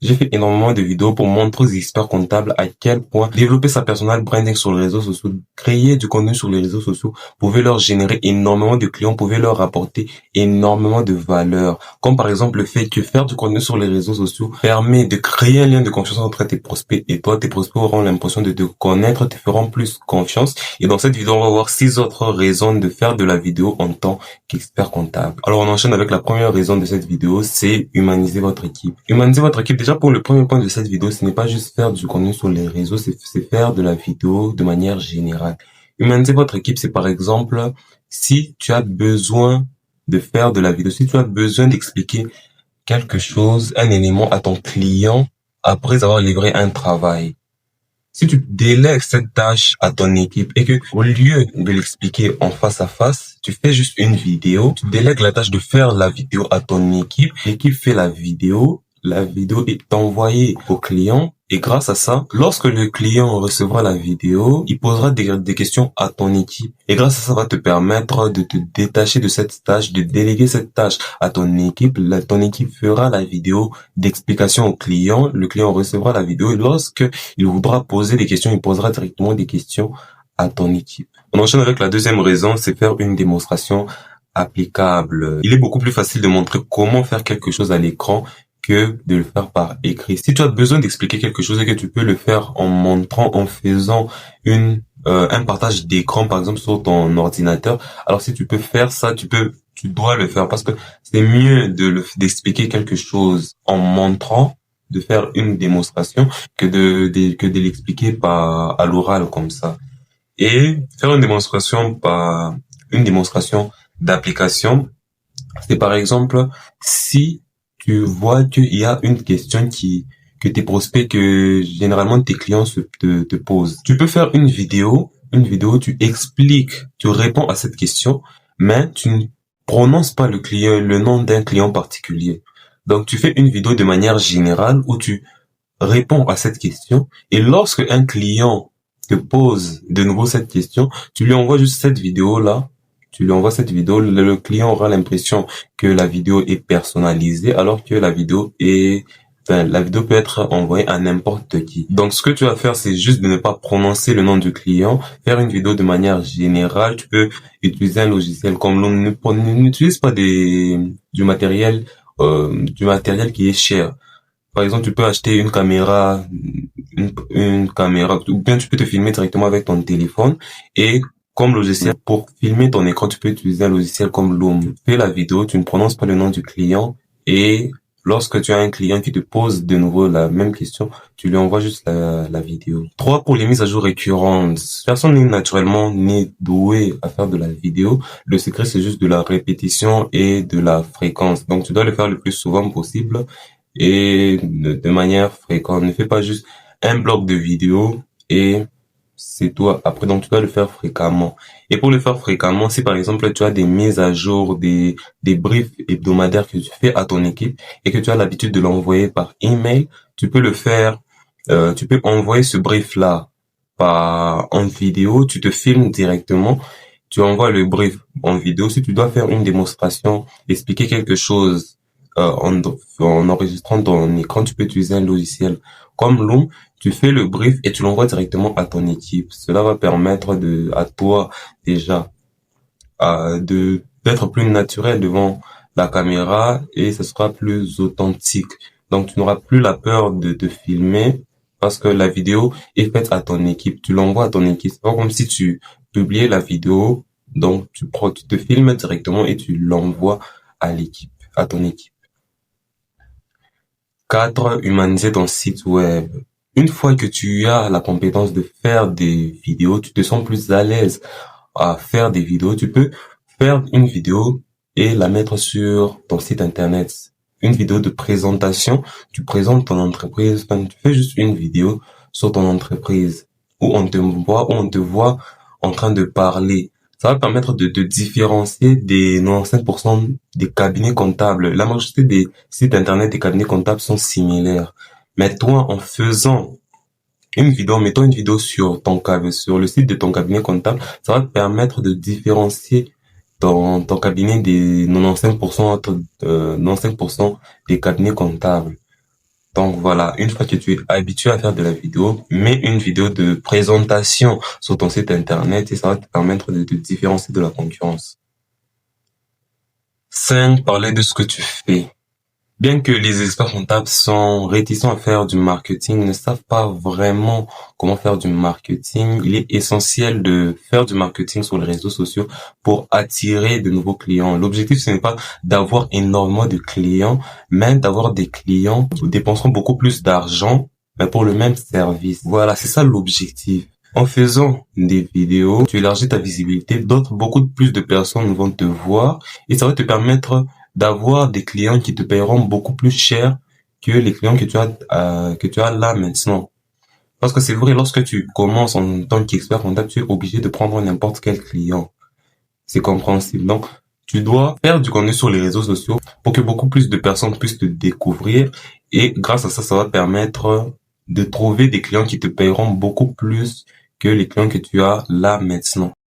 j'ai fait énormément de vidéos pour montrer aux experts comptables à quel point développer sa personal branding sur les réseaux sociaux, créer du contenu sur les réseaux sociaux pouvait leur générer énormément de clients, pouvait leur apporter énormément de valeur. Comme par exemple le fait que faire du contenu sur les réseaux sociaux permet de créer un lien de confiance entre tes prospects et toi. Tes prospects auront l'impression de te connaître, te feront plus confiance. Et dans cette vidéo, on va voir 6 autres raisons de faire de la vidéo en tant qu'expert comptable. Alors on enchaîne avec la première raison de cette vidéo, c'est humaniser votre équipe. Humaniser votre équipe, déjà pour le premier point de cette vidéo, ce n'est pas juste faire du contenu sur les réseaux, c'est faire de la vidéo de manière générale. Humaniser votre équipe, c'est par exemple, si tu as besoin de faire de la vidéo, si tu as besoin d'expliquer quelque chose, un élément à ton client après avoir livré un travail. Si tu délègues cette tâche à ton équipe et que, au lieu de l'expliquer en face à face, tu fais juste une vidéo, tu délègues la tâche de faire la vidéo à ton équipe, l'équipe fait la vidéo est envoyée au client et grâce à ça, lorsque le client recevra la vidéo, il posera des questions à ton équipe et grâce à ça, ça va te permettre de te détacher de cette tâche, de déléguer cette tâche à ton équipe. Ton équipe fera la vidéo d'explication au client, le client recevra la vidéo et lorsque il voudra poser des questions, il posera directement des questions à ton équipe. On enchaîne avec la deuxième raison, c'est faire une démonstration applicable. Il est beaucoup plus facile de montrer comment faire quelque chose à l'écran que de le faire par écrit. Si tu as besoin d'expliquer quelque chose et que tu peux le faire en montrant, en faisant un partage d'écran, par exemple, sur ton ordinateur, alors si tu peux faire ça, tu dois le faire parce que c'est mieux d'expliquer quelque chose en montrant, de faire une démonstration que de l'expliquer à l'oral comme ça. Et faire une démonstration d'application, c'est par exemple, si tu vois qu'il y a une question que tes prospects, que généralement tes clients te posent. Tu peux faire une vidéo, tu expliques, tu réponds à cette question, mais tu ne prononces pas le nom d'un client particulier. Donc, tu fais une vidéo de manière générale où tu réponds à cette question et lorsque un client te pose de nouveau cette question, tu lui envoies juste cette vidéo-là. Tu lui envoies cette vidéo, le client aura l'impression que la vidéo est personnalisée alors que la vidéo peut être envoyée à n'importe qui. Donc, ce que tu vas faire, c'est juste de ne pas prononcer le nom du client, faire une vidéo de manière générale. Tu peux utiliser un logiciel comme Loom. N'utilise pas du matériel qui est cher. Par exemple, tu peux acheter une caméra, une caméra, ou bien tu peux te filmer directement avec ton téléphone et comme logiciel, pour filmer ton écran, tu peux utiliser un logiciel comme Loom. Tu fais la vidéo, tu ne prononces pas le nom du client et lorsque tu as un client qui te pose de nouveau la même question, tu lui envoies juste la vidéo. 3, pour les mises à jour récurrentes. Personne n'est naturellement doué à faire de la vidéo. Le secret, c'est juste de la répétition et de la fréquence. Donc, tu dois le faire le plus souvent possible et de manière fréquente. Ne fais pas juste un bloc de vidéo et c'est toi. Après, donc, tu dois le faire fréquemment. Et pour le faire fréquemment, si par exemple, tu as des mises à jour, des briefs hebdomadaires que tu fais à ton équipe et que tu as l'habitude de l'envoyer par email, tu peux le faire, tu peux envoyer ce brief-là en vidéo, tu te filmes directement, tu envoies le brief en vidéo. Si tu dois faire une démonstration, expliquer quelque chose, en enregistrant ton écran, tu peux utiliser un logiciel comme Loom. Tu fais le brief et tu l'envoies directement à ton équipe. Cela va permettre à toi déjà d'être plus naturel devant la caméra et ce sera plus authentique. Donc tu n'auras plus la peur de te filmer parce que la vidéo est faite à ton équipe. Tu l'envoies à ton équipe. C'est pas comme si tu publiais la vidéo. Donc tu te filmes directement et tu l'envoies à l'équipe, à ton équipe. 4, humaniser ton site web. Une fois que tu as la compétence de faire des vidéos, tu te sens plus à l'aise à faire des vidéos. Tu peux faire une vidéo et la mettre sur ton site internet. Une vidéo de présentation, tu présentes ton entreprise. Enfin, tu fais juste une vidéo sur ton entreprise où on te voit en train de parler. Ça va permettre de te différencier des 95% des cabinets comptables. La majorité des sites internet des cabinets comptables sont similaires. Mais toi, en faisant mettant une vidéo sur sur le site de ton cabinet comptable, ça va te permettre de différencier ton cabinet des 95% des cabinets comptables. Donc voilà, une fois que tu es habitué à faire de la vidéo, mets une vidéo de présentation sur ton site internet et ça va te permettre de te différencier de la concurrence. 5. Parler de ce que tu fais. Bien que les experts comptables sont réticents à faire du marketing, ne savent pas vraiment comment faire du marketing, il est essentiel de faire du marketing sur les réseaux sociaux pour attirer de nouveaux clients. L'objectif, ce n'est pas d'avoir énormément de clients, mais d'avoir des clients qui dépenseront beaucoup plus d'argent, mais pour le même service. Voilà, c'est ça l'objectif. En faisant des vidéos, tu élargis ta visibilité, beaucoup plus de personnes vont te voir et ça va te permettre d'avoir des clients qui te paieront beaucoup plus cher que les clients que tu as là maintenant. Parce que c'est vrai, lorsque tu commences en tant qu'expert comptable, tu es obligé de prendre n'importe quel client. C'est compréhensible. Donc, tu dois faire du contenu sur les réseaux sociaux pour que beaucoup plus de personnes puissent te découvrir et grâce à ça, ça va permettre de trouver des clients qui te paieront beaucoup plus que les clients que tu as là maintenant.